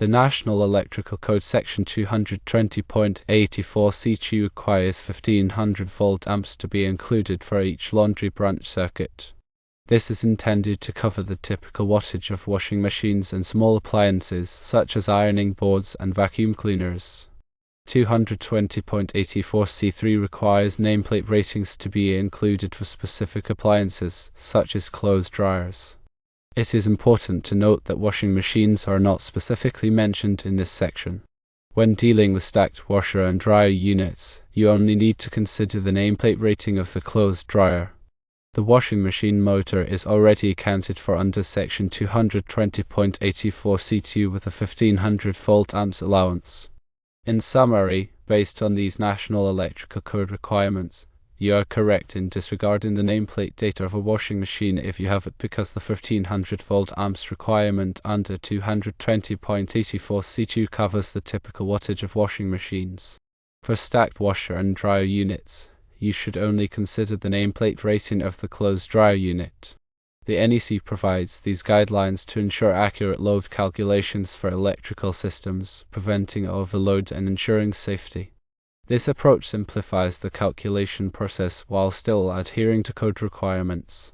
The National Electrical Code Section 220.84 requires 1500 volt amps to be included for each laundry branch circuit. This is intended to cover the typical wattage of washing machines and small appliances such as ironing boards and vacuum cleaners. 220.84C3 requires nameplate ratings to be included for specific appliances such as clothes dryers. It is important to note that washing machines are not specifically mentioned in this section. When dealing with stacked washer and dryer units, you only need to consider the nameplate rating of the clothes dryer. The washing machine motor is already accounted for under section 220.84C2 with a 1500 volt amps allowance. In summary, based on these National Electrical Code requirements, you are correct in disregarding the nameplate data of a washing machine if you have it, because the 1500 volt amps requirement under 220.84C2 covers the typical wattage of washing machines. For stacked washer and dryer units, you should only consider the nameplate rating of the clothes dryer unit. The NEC provides these guidelines to ensure accurate load calculations for electrical systems, preventing overload and ensuring safety. This approach simplifies the calculation process while still adhering to code requirements.